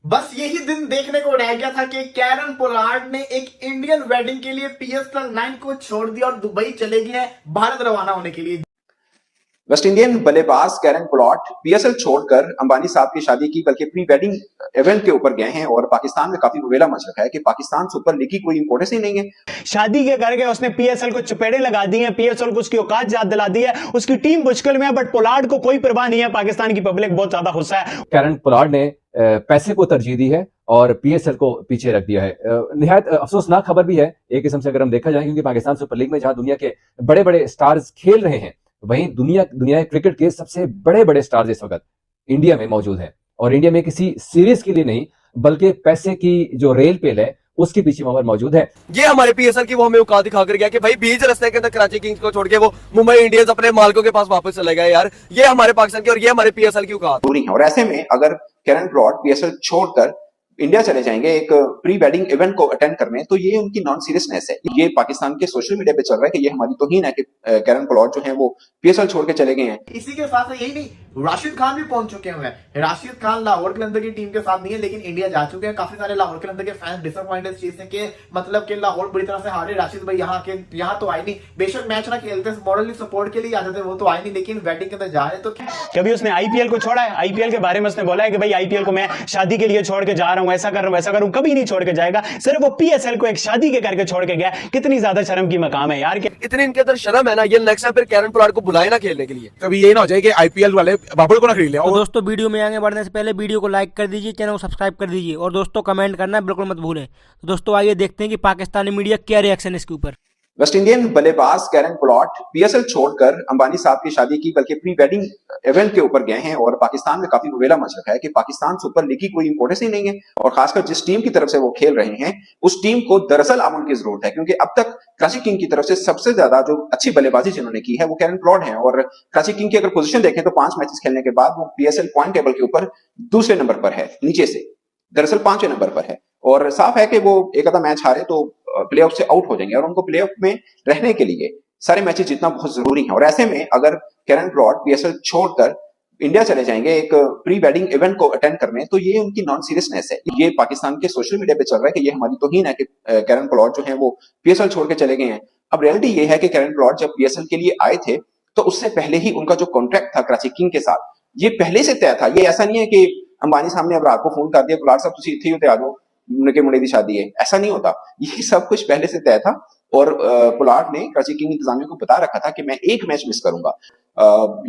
बस यही दिन देखने को रह गया था कि कैरन पोलार्ड ने एक इंडियन वेडिंग के लिए PSL9 को छोड़ दिया और दुबई चले गए हैं भारत रवाना होने के लिए। वेस्ट इंडियन बल्लेबाज कैरन पोलार्ड पीएसएल छोड़कर अंबानी साहब की शादी की बल्कि प्री वेडिंग इवेंट के ऊपर गए हैं और पाकिस्तान में काफी विवेला मच रखा है कि पाकिस्तान सुपर लीग की कोई इंपोर्टेंस ही नहीं है। शादी के करके उसने पीएसएल को चपेड़े लगा दी हैं, पीएसएल को उसकी औकात याद दिला दी है, उसकी टीम मुश्किल में है, बट पोलार्ड को कोई परवाह नहीं है। पाकिस्तान की पब्लिक बहुत ज्यादा गुस्सा है। कैरन पोलार्ड ने पैसे को तरजीह दी है और पीएसएल को पीछे रख दिया है। निहायत अफसोसनाक खबर भी है एक किस्म से अगर हम देखा जाए, क्योंकि पाकिस्तान सुपर लीग में जहां दुनिया के बड़े बड़े स्टार्स खेल रहे हैं, वहीं दुनिया क्रिकेट के सबसे बड़े बड़े स्टार्स इस वक्त इंडिया में मौजूद हैं और इंडिया में किसी सीरीज के लिए नहीं बल्कि पैसे की जो रेल पेल है उसके पीछे वहां पर मौजूद है। ये हमारे पीएसएल की वो हमें औकात दिखा कर गया कि भाई बीच रास्ते के अंदर कराची किंग्स को छोड़ के वो मुंबई इंडियंस अपने मालिकों के पास वापस चले गए। यार ये हमारे पाकिस्तान की और ये हमारे पीएसएल की औकात दूरी है और ऐसे में अगर कैरन पोलार्ड पीएसएल छोड़कर इंडिया चले जाएंगे एक प्री वेडिंग इवेंट को अटेंड करने, तो ये उनकी नॉन सीरियसनेस है। ये पाकिस्तान के सोशल मीडिया पे चल रहा है कि ये हमारी तौहीन है कि कैरन पोलार्ड जो है वो पीएसएल छोड़ के चले गए हैं। इसी के साथ यही नहीं, राशिद खान भी पहुंच चुके हुए हैं। राशिद खान लाहौर कलंदर की टीम के साथ नहीं है लेकिन इंडिया जा चुके हैं। काफी सारे लाहौर कलंदर के फैंस डिसअपॉइंटेड चीज है कि मतलब कि लाहौर बुरी तरह से हारे, राशिद भाई यहाँ तो आए नहीं। बेशक मैच ना खेलते, मॉरली सपोर्ट के लिए आते थे, वो तो आए नहीं, लेकिन वेडिंग के अंदर जा रहे तो कभी उसने आईपीएल को छोड़ा है? आईपीएल के बारे में उसने बोला है कि भाई आईपीएल को मैं शादी के लिए छोड़ के जा रहा हूं, ऐसा कर रहा हूं, ऐसा करूं, कभी नहीं छोड़ के जाएगा। सिर्फ वो पीएसएल को एक शादी के करके छोड़ के गया। कितनी ज्यादा शर्म की मकाम है यार। इतनी इनके अंदर शर्म है ना, ये नेक्स्ट टाइम फिर कैरन पोलार्ड को बुलाए ना खेलने के लिए। कभी ये ना हो जाए कि आईपीएल वाले बाबर को ना खरीद ले। तो दोस्तों वीडियो में आगे बढ़ने से पहले वीडियो को लाइक कर दीजिए, चैनल को सब्सक्राइब कर दीजिए और दोस्तों कमेंट करना बिल्कुल मत भूलें। तो दोस्तों आइए देखते हैं कि पाकिस्तानी मीडिया क्या रिएक्शन है इसके ऊपर। वेस्ट इंडियन बल्लेबाज कैरन पोलार्ड पीएसएल छोड़कर अंबानी साहब की शादी की बल्कि प्री वेडिंग इवेंट के ऊपर गए हैं और पाकिस्तान में काफी विवेला मच रखा है कि पाकिस्तान सुपर लीग की कोई इंपोर्टेंस ही नहीं है और खासकर जिस टीम की तरफ से वो खेल रहे हैं उस टीम को दरअसल अमन की जरूरत है, क्योंकि अब तक कराची किंग की तरफ से सबसे ज्यादा जो अच्छी बल्लेबाजी जिन्होंने की है वो कैरन पोलार्ड है और कराची किंग की अगर पोजीशन देखें तो 5 मैचेस खेलने के बाद वो पीएसएल पॉइंट टेबल के ऊपर दूसरे नंबर पर है, नीचे से दरअसल 5वें नंबर पर है और साफ है कि वो एक आधा मैच हारे तो प्लेऑफ से आउट हो जाएंगे और उनको प्लेऑफ में रहने के लिए सारे मैचेस जीतना बहुत जरूरी है। और ऐसे में अगर कैरन पोलार्ड पीएसएल छोड़कर इंडिया चले जाएंगे एक प्री वेडिंग इवेंट को अटेंड करने, तो ये उनकी नॉन सीरियसनेस है। ये पाकिस्तान के सोशल मीडिया पे चल रहा है कि ये हमारी तौहीन है कि कैरन पोलार्ड जो है वो पीएसएल छोड़ के चले गए हैं। अब रियलिटी ये है कि कैरन पोलार्ड जब पीएसएल के लिए आए थे तो उससे पहले ही उनका जो कॉन्ट्रैक्ट था कराची किंग के साथ ये पहले से तय था। ये ऐसा नहीं है कि अंबानी साहब ने अब रात को फोन कर दिया पोलार्ड साहब तुम इतने आ जाओ उनके मुंडे की शादी है, ऐसा नहीं होता। ये सब कुछ पहले से तय था और पोलार्ड ने कराची किंग इंतजामिया को बता रखा था कि मैं एक मैच मिस करूंगा।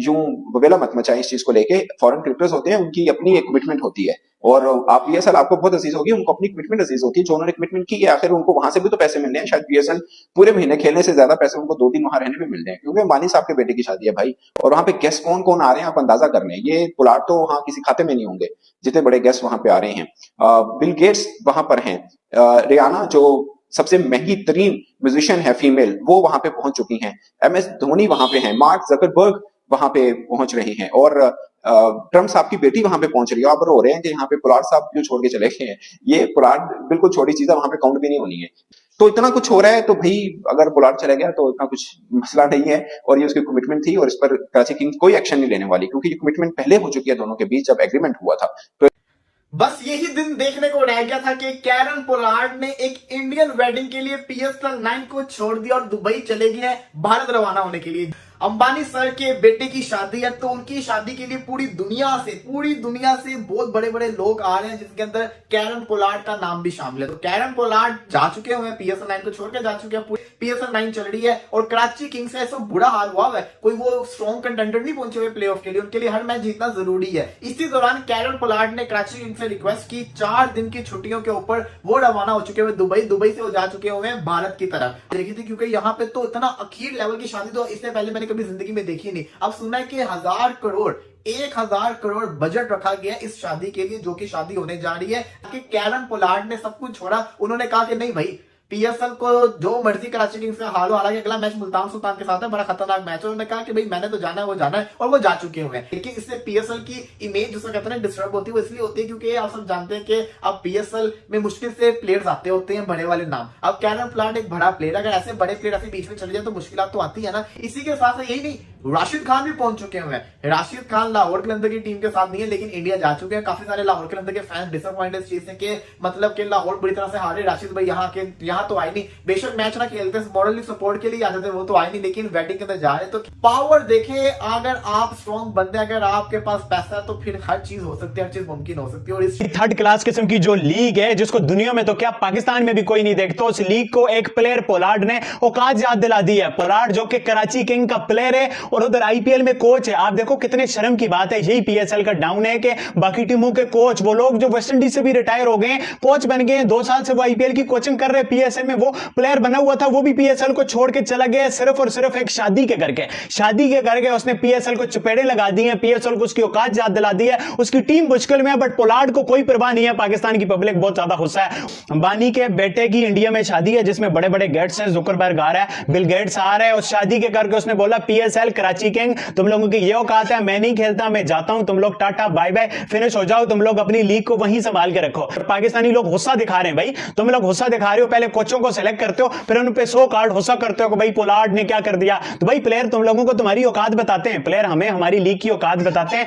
यूं बवेला मत मचाएं इस चीज को लेके। फॉरेन क्रिकेटर्स होते हैं, उनकी अपनी एक कमिटमेंट होती है और आप पीएसएल आपको बहुत अजीज होगी, उनको अपनी कमिटमेंट अजीज होती है। जो उन्होंने कमिटमेंट की है आखिर उनको वहां से भी तो पैसे मिलने हैं। शायद पीएसएल पूरे महीने खेलने से ज्यादा पैसे उनको 2 दिन वहां रहने में मिलने हैं, क्योंकि अंबानी साहब के बेटे की शादी है भाई। और वहां पे गेस्ट कौन कौन आ रहे हैं आप अंदाजा कर लें। ये पोलार्ड तो वहां किसी खाते में नहीं होंगे जितने बड़े गेस्ट वहां पे आ रहे हैं। बिल गेट्स वहां पर हैं, रियाना जो सबसे महंगी तरीन म्यूजिशियन है फीमेल वो वहां पे पहुंच चुकी हैं, MS धोनी वहां पे हैं, मार्क जकरबर्ग वहां पे पहुंच रहे हैं और ट्रम्प साहब की बेटी वहां पे पहुंच रही है। आप रो रहे हैं कि यहाँ पे पोलार्ड साहब क्यों छोड़ के चले गए हैं। ये पोलार्ड बिल्कुल छोटी चीज है, वहां पे काउंट भी नहीं होनी है। तो इतना कुछ हो रहा है तो भाई अगर पोलार्ड चला गया तो इतना कुछ मसला नहीं है और ये उसकी कमिटमेंट थी और इस पर कराची किंग्स कोई एक्शन नहीं लेने वाली, क्योंकि ये कमिटमेंट पहले हो चुकी है दोनों के बीच जब एग्रीमेंट हुआ था। तो बस यही दिन देखने को रह गया था कि कैरन पोलार्ड ने एक इंडियन वेडिंग के लिए PSL9 को छोड़ दिया और दुबई चले गए हैं भारत रवाना होने के लिए। अंबानी सर के बेटे की शादी है तो उनकी शादी के लिए पूरी दुनिया से बहुत बड़े बड़े लोग आ रहे हैं, जिसके अंदर कैरन पोलार्ड का नाम भी शामिल है। तो कैरन पोलार्ड जा चुके हुए हैं, PSL9 को छोड़ के जा चुके हैं, पूरी PSL9 चल रही है और कराची किंग्स का ऐसा बुरा हाल हुआ है, कोई वो स्ट्रॉन्ग कंटेंडर नहीं पहुंचे हुए प्लेऑफ के लिए, उनके लिए हर मैच जीतना जरूरी है। इसी दौरान कैरन पोलार्ड ने कराची किंग्स से रिक्वेस्ट की 4 दिन की छुट्टियों के ऊपर वो रवाना हो चुके हुए दुबई से वो जा चुके हुए हैं भारत की तरफ। देखी थी क्योंकि यहाँ पे तो इतना अखीर लेवल की शादी तो इससे पहले मैंने कभी जिंदगी में देखी नहीं। अब सुना है कि 1000 करोड़ बजट रखा गया इस शादी के लिए, जो कि शादी होने जा रही है। कि कैरन पोलार्ड ने सब कुछ छोड़ा, उन्होंने कहा कि नहीं भाई पीएसएल को जो मर्जी कराची किंग्स का हाल हो, हालांकि अगला मैच मुल्तान सुल्तान के साथ है, बड़ा खतरनाक मैच है। उन्होंने कहा कि भाई मैंने तो जाना है, वो जाना है, और वो जा चुके हुए हैं। लेकिन इससे पीएसएल की इमेज जिसको कहते हैं डिस्टर्ब होती है, वो इसलिए होती है क्योंकि आप सब जानते हैं कि अब पीएसएल में मुश्किल से प्लेयर्स आते होते हैं बड़े वाले नाम। अब कैरन पोलार्ड एक बड़ा प्लेयर, अगर ऐसे बड़े प्लेयर ऐसे बीच में चले जाए तो मुश्किल तो आती है ना। इसी के साथ यही नहीं, राशिद खान भी पहुंच चुके हुए हैं। राशिद खान लाहौर कलंदर की टीम के साथ नहीं है, लेकिन इंडिया जा चुके हैं। काफी सारे लाहौर कलंदर के फैंस डिसअपॉइंटेड इस चीज से कि मतलब कि लाहौर बुरी तरह से हारे, राशिद भाई यहाँ तो आए नहीं। बेशक मैच ना खेलते, मॉरली सपोर्ट के लिए आते थे, वो तो आए नहीं, लेकिन वेडिंग के अंदर जा रहे। तो पावर देखे, अगर आप स्ट्रॉन्ग बंदे, अगर आपके पास पैसा है तो फिर हर चीज हो सकती है, हर चीज मुमकिन हो सकती है। और इस थर्ड क्लास किस्म की जो लीग है, जिसको दुनिया में तो क्या पाकिस्तान में भी कोई नहीं देखता, उस लीग को एक प्लेयर पोलार्ड ने औकात याद दिला दी है। पोलार्ड जो कि कराची किंग का प्लेयर है और उधर आईपीएल में कोच है। आप देखो कितने शर्म की बात है, यही पीएसएल का डाउन है कि बाकी टीमों के कोच, वो लोग जो वेस्ट इंडीज से भी रिटायर हो गए, कोच बन गए, 2 साल से वो आईपीएल की कोचिंग कर रहे। पीएसएल में वो प्लेयर बना हुआ था, वो भी पीएसएल को छोड़ के चला गया सिर्फ और सिर्फ एक शादी के करके उसने पीएसएल को चपेड़े लगा दी है, पीएसएल को उसकी औकात याद दिला दी है। उसकी टीम मुश्किल में है, बट पोलार्ड को कोई परवाह नहीं है। पाकिस्तान की पब्लिक बहुत ज्यादा गुस्सा है। अंबानी के बेटे की इंडिया में शादी है, जिसमें बड़े बड़े गेट्स हैं, जुकरबर्ग आ रहा है, बिल गेट्स आ रहा है। उस शादी के करके उसने बोला पीएसएल कराची किंग, तुम लोगों की ये औकात है, मैं नहीं खेलता, मैं जाता हूं, तुम लोग टाटा बाय बाय, फिनिश हो जाओ, तुम लोग अपनी लीग को वहीं संभाल के रखो। पाकिस्तानी लोग गुस्सा दिखा रहे हैं भाई, तुम लोग गुस्सा दिखा रहे हो, पहले कोचों को सेलेक्ट करते हो, फिर उन पे 100 कार्ड गुस्सा करते हो कि भाई पोलार्ड ने क्या कर दिया। तो भाई प्लेयर तुम लोगों को तुम्हारी औकात बताते हैं, प्लेयर हमें हमारी लीग की औकात बताते हैं।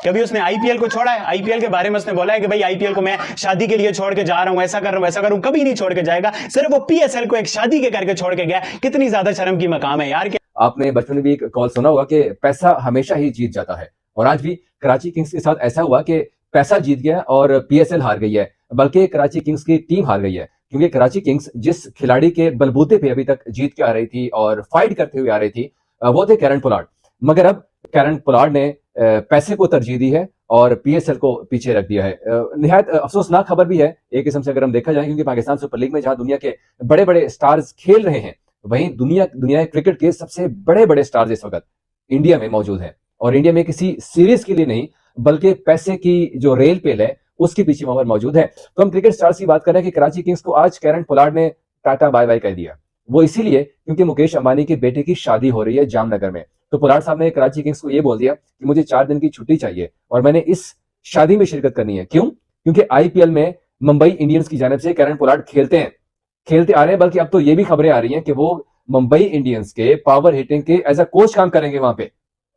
कभी उसने आईपीएल को छोड़ा है? आईपीएल के बारे में उसने बोला है कि भाई आईपीएल को मैं शादी के लिए छोड़ के जा रहा हूं, ऐसा कर रहा हूं, वैसा करूं, कभी नहीं छोड़ के जाएगा। सिर्फ वो पीएसएल को एक शादी के करके छोड़ के गया। कितनी ज्यादा शर्म की मकाम है यार। आपने बचपन में भी एक कॉल सुना होगा कि पैसा हमेशा ही जीत जाता है, और आज भी कराची किंग्स के साथ ऐसा हुआ कि पैसा जीत गया और पीएसएल हार गई है, बल्कि कराची किंग्स की टीम हार गई है। क्योंकि कराची किंग्स जिस खिलाड़ी के बलबूते पे अभी तक जीत के आ रही थी और फाइट करते हुए आ रही थी, वो थे कैरन पोलार्ड। मगर अब कैरन पोलार्ड ने पैसे को तरजीह दी है और पीएसएल को पीछे रख दिया है। निहायत अफसोसनाक खबर भी है एक किस्म से अगर हम देखा जाए, क्योंकि पाकिस्तान सुपर लीग में जहां दुनिया के बड़े बड़े स्टार्स खेल रहे हैं, वहीं दुनिया क्रिकेट के सबसे बड़े बड़े स्टार्स इस वक्त इंडिया में मौजूद हैं। और इंडिया में किसी सीरीज के लिए नहीं, बल्कि पैसे की जो रेल पेल है उसके पीछे वहां पर मौजूद है। तो हम क्रिकेट स्टार्स की बात कर रहे हैं कि कराची किंग्स को आज कैरन पोलार्ड ने टाटा बाय बाय कह दिया। वो इसीलिए क्योंकि मुकेश अंबानी के बेटे की शादी हो रही है जामनगर में। तो पोलार्ड साहब ने कराची किंग्स को यह बोल दिया कि मुझे 4 दिन की छुट्टी चाहिए और मैंने इस शादी में शिरकत करनी है। क्यों? क्योंकि आईपीएल में मुंबई इंडियंस की जानिब से कैरन पोलार्ड खेलते आ रहे हैं, बल्कि अब तो ये भी खबरें आ रही हैं कि वो मुंबई इंडियंस के पावर हिटिंग के एज अ कोच काम करेंगे वहां पे।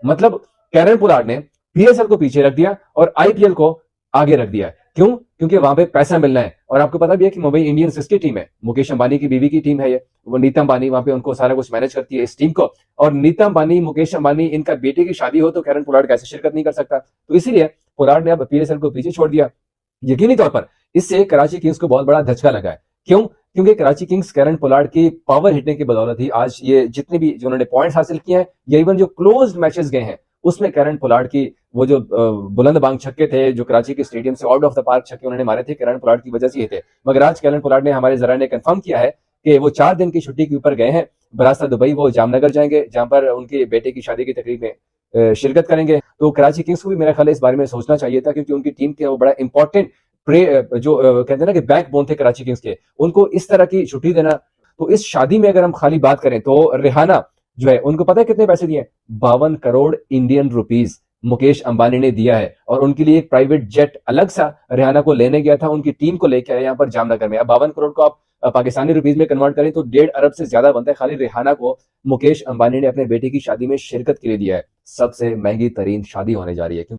मतलब कैरन पोलार्ड ने पीएसएल को पीछे रख दिया और आईपीएल को आगे रख दिया। क्यों? क्योंकि वहां पे पैसा मिलना है। और आपको पता भी है कि मुंबई इंडियंस किसकी टीम है? मुकेश अंबानी की बीवी की टीम है ये। वो नीता अंबानी वहां पे उनको सारा कुछ मैनेज करती है इस टीम को। और नीता अंबानी, मुकेश अंबानी, इनका बेटे की शादी हो तो कैरन पोलार्ड कैसे शिरकत नहीं कर सकता? तो इसीलिए पोलार्ड ने अब पीएसएल को पीछे छोड़ दिया। यकीनी तौर पर इससे कराची किंग्स को बहुत बड़ा धचका लगा है। क्यों? क्योंकि कराची किंग्स कैरन पोलार्ड की पावर हिटिंग की बदौलत ही आज ये जितने भी जो उन्होंने पॉइंट्स हासिल किए हैं, या इवन जो क्लोज्ड मैचेस गए हैं उसमें कैरन पोलार्ड की वो जो बुलंद बांग छक्के थे, जो कराची के स्टेडियम से आउट ऑफ द पार्क छक्के उन्होंने मारे थे, कैरन पोलार्ड की वजह से ये थे। मगर आज कैरन पोलार्ड ने हमारे जरा ने कंफर्म किया है कि वो 4 दिन की छुट्टी के ऊपर गए हैं। बरास्ता दुबई वो जामनगर जाएंगे, जहां पर उनके बेटे की शादी की तकरीब में शिरकत करेंगे। तो कराची किंग्स को भी मेरा ख्याल है इस बारे में सोचना चाहिए था, क्योंकि उनकी टीम के वो बड़ा इंपॉर्टेंट जो कहते हैं ना कि बैकबोन थे कराची किंग्स के, उनको इस तरह की छुट्टी देना। तो इस शादी में अगर हम खाली बात करें तो रिहाना जो है, उनको पता है कितने पैसे दिए? 52 करोड़ इंडियन रुपीस मुकेश अंबानी ने दिया है। और उनके लिए एक प्राइवेट जेट अलग सा रिहाना को लेने गया था, उनकी टीम को लेकर आया यहाँ पर जामनगर में। अब 52 करोड़ को आप पाकिस्तानी रुपीस में कन्वर्ट करें तो 1.5 अरब से ज्यादा बनता है। खाली रिहाना को मुकेश अंबानी ने अपने बेटे की शादी में शिरकत के लिए दिया है। सबसे महंगी तरीन शादी होने जा रही है।